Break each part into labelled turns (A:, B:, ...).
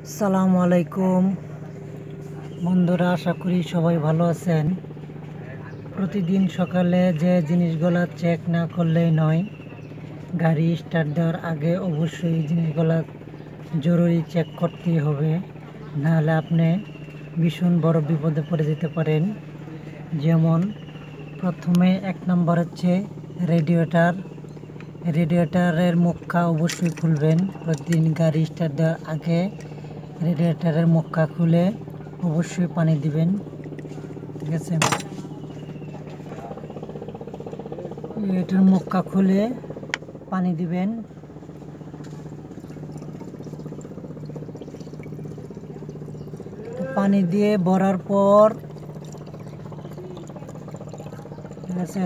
A: আসসালামু আলাইকুম বন্ধুরা, আশা করি সবাই ভালো আছেন। প্রতিদিন সকালে যে জিনিসগুলো চেক না করলেই নয়, গাড়ি স্টার্ট দেওয়ার আগে অবশ্যই এই জিনিসগুলো জরুরি চেক করতেই হবে, নাহলে আপনি ভীষণ বড় বিপদে পড়ে যেতে পারেন। যেমন প্রথমে 1 নম্বর হচ্ছে রেডিয়েটারের মুখটা অবশ্যই খুলবেন। প্রতিদিন গাড়ি স্টার্ট দেওয়ার আগে রেডিয়েটারের মুখটা খুলে অবশ্যই পানি দিবেন, ঠিক আছে। এটার মুখটা খুলে পানি দিবেন। পানি দিয়ে ভরার পর, ঠিক আছে,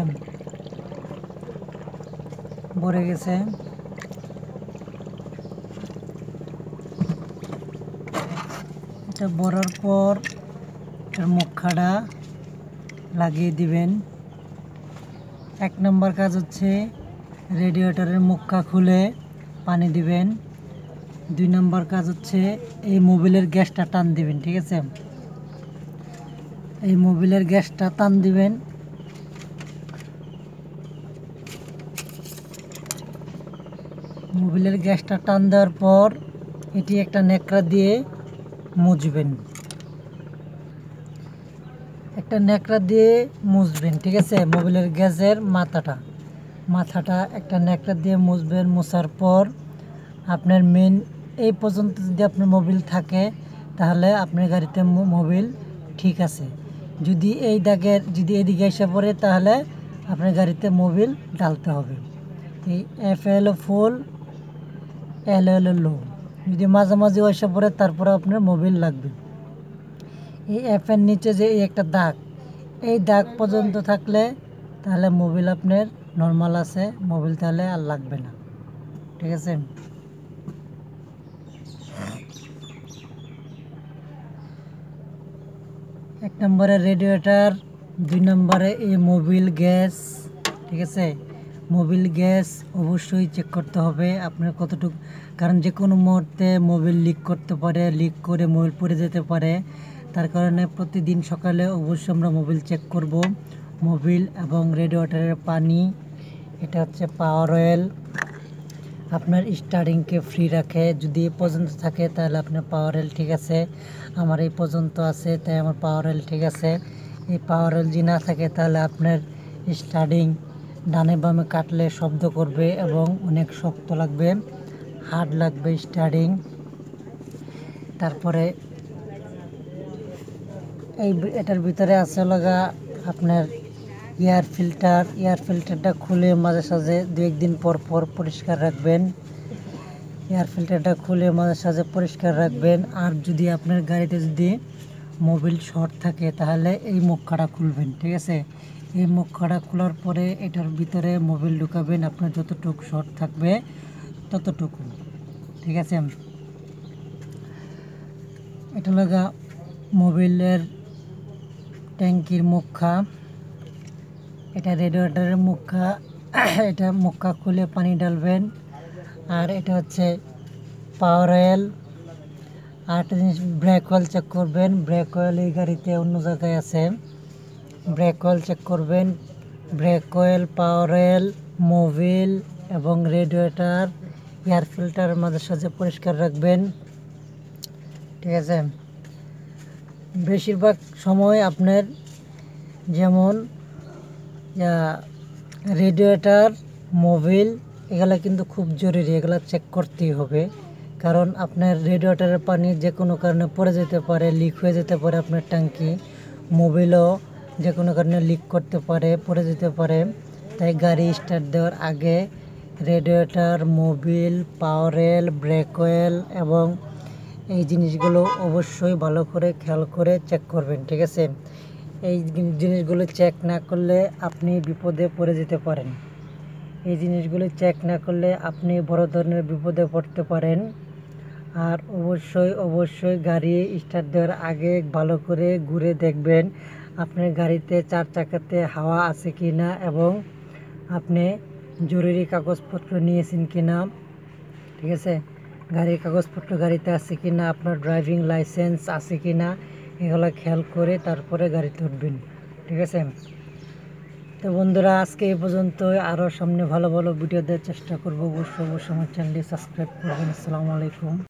A: ভরে গেছে। এটা ভরার পর এটার মুখখাটা লাগিয়ে দিবেন। 1 নম্বর কাজ হচ্ছে রেডিয়েটরের মুখটা খুলে পানি দিবেন। 2 নম্বর কাজ হচ্ছে এই মোবিলের গ্যাসটা টান দিবেন, ঠিক আছে। এই মোবিলের গ্যাসটা টান দিবেন। মোবিলের গ্যাসটা টান দেওয়ার পর এটি একটা ন্যাকড়া দিয়ে মুছবেন। ঠিক আছে। মোবিলের গ্যাসের মাথাটা একটা ন্যাকড়া দিয়ে মুছবেন। মোছার পর আপনার মেন এই পর্যন্ত যদি আপনার মোবিল থাকে, তাহলে আপনার গাড়িতে মোবিল ঠিক আছে। যদি এদিকে এসে পড়ে, তাহলে আপনার গাড়িতে মোবিল ডালতে হবে। এই এফ হলো ফুল, এল হলো লো। যদি মাঝামাঝি এসে পড়ে, তারপরে আপনার মোবিল লাগবে। এই এফের নিচে যে এই একটা দাগ, এই দাগ পর্যন্ত থাকলে তাহলে মোবিল আপনার নর্মাল আছে, মোবিল তাহলে আর লাগবে না, ঠিক আছে। এক নম্বরে রেডিয়েটর, 2 নম্বরে এই মোবিল গ্যাস, ঠিক আছে। মোবিল গ্যাস অবশ্যই চেক করতে হবে আপনার কতটুকু, কারণ যে কোনো মুহূর্তে মোবিল লিক করতে পারে, লিক করে মোবিল পড়ে যেতে পারে। তার কারণে প্রতিদিন সকালে অবশ্যই আমরা মোবিল চেক করব। মোবিল এবং রেডিয়েটরের পানি, এটা হচ্ছে পাওয়ার অয়েল, আপনার স্টার্টিংকে ফ্রি রাখে। যদি এ পর্যন্ত থাকে, তাহলে আপনার পাওয়ার অয়েল ঠিক আছে। আমার এই পর্যন্ত আছে, তাই আমার পাওয়ার অয়েল ঠিক আছে। এই পাওয়ার অয়েল যদি না থাকে, তাহলে আপনার স্টার্টিং ডানে বামে কাটলে শব্দ করবে এবং অনেক শক্ত লাগবে, হার্ড লাগবে স্টার্টিং। তারপরে এটার ভিতরে আছে লাগা আপনার এয়ার ফিল্টারটা খুলে মাঝে সাঝে 2-1 দিন পর পর পরিষ্কার রাখবেন। এয়ার ফিল্টারটা খুলে মাঝে সাঝে পরিষ্কার রাখবেন। আর যদি আপনার গাড়িতে যদি মোবিল শর্ট থাকে, তাহলে এই মুখখাটা খুলবেন, ঠিক আছে। এই মুখখাটা খোলার পরে এটার ভিতরে মোবিল ঢুকাবেন, আপনার যতটুকু শর্ট থাকবে ততটুকু, ঠিক আছে। এটা লাগা মোবিলের ট্যাঙ্কির মুখা, এটা রেডিয়েটরের মুখা। এটা মুখা খুলে পানি ঢালবেন। আর এটা হচ্ছে পাওয়ার অয়েল। আর একটা জিনিস, ব্রেক অয়েল চেক করবেন। ব্রেক অয়েল এই গাড়িতে অন্য জায়গায় আছে, ব্রেক অয়েল চেক করবেন। ব্রেক অয়েল, পাওয়ার অয়েল, মোবিল এবং রেডিয়েটর, এয়ার ফিল্টার মাঝে সাঝে পরিষ্কার রাখবেন, ঠিক আছে। বেশিরভাগ সময় আপনার যেমন রেডিয়েটর, মোবিল, এগুলো কিন্তু খুব জরুরি, এগুলো চেক করতেই হবে। কারণ আপনার রেডিয়েটরের পানি যে কোনো কারণে পড়ে যেতে পারে, লিক হয়ে যেতে পারে আপনার ট্যাঙ্কি। মোবিলও যে কোনো কারণে লিক করতে পারে, পড়ে যেতে পারে। তাই গাড়ি স্টার্ট দেওয়ার আগে রেডিয়েটর, মোবিল, পাওয়ার অয়েল, ব্রেক অয়েল এবং এই জিনিসগুলো অবশ্যই ভালো করে খেয়াল করে চেক করবেন, ঠিক আছে। এই জিনিসগুলো চেক না করলে আপনি বিপদে পড়ে যেতে পারেন। এই জিনিসগুলো চেক না করলে আপনি বড় ধরনের বিপদে পড়তে পারেন। আর অবশ্যই গাড়ি স্টার্ট দেওয়ার আগে ভালো করে ঘুরে দেখবেন আপনার গাড়িতে 4 চাকাতে হাওয়া আছে কি না, এবং আপনি জরুরি কাগজপত্র নিয়েছেন কি না, ঠিক আছে। গাড়ির কাগজপত্র গাড়িতে আছে কি না, আপনার ড্রাইভিং লাইসেন্স আছে কি না, এগুলো খেয়াল করে তারপরে গাড়িতে উঠবেন। ঠিক আছে? তো বন্ধুরা, আজকে এই পর্যন্ত। আরও সামনে ভালো ভালো ভিডিও দেওয়ার চেষ্টা করবো। অবশ্যই আমার চ্যানেলটি সাবস্ক্রাইব করবেন। আসসালামু আলাইকুম।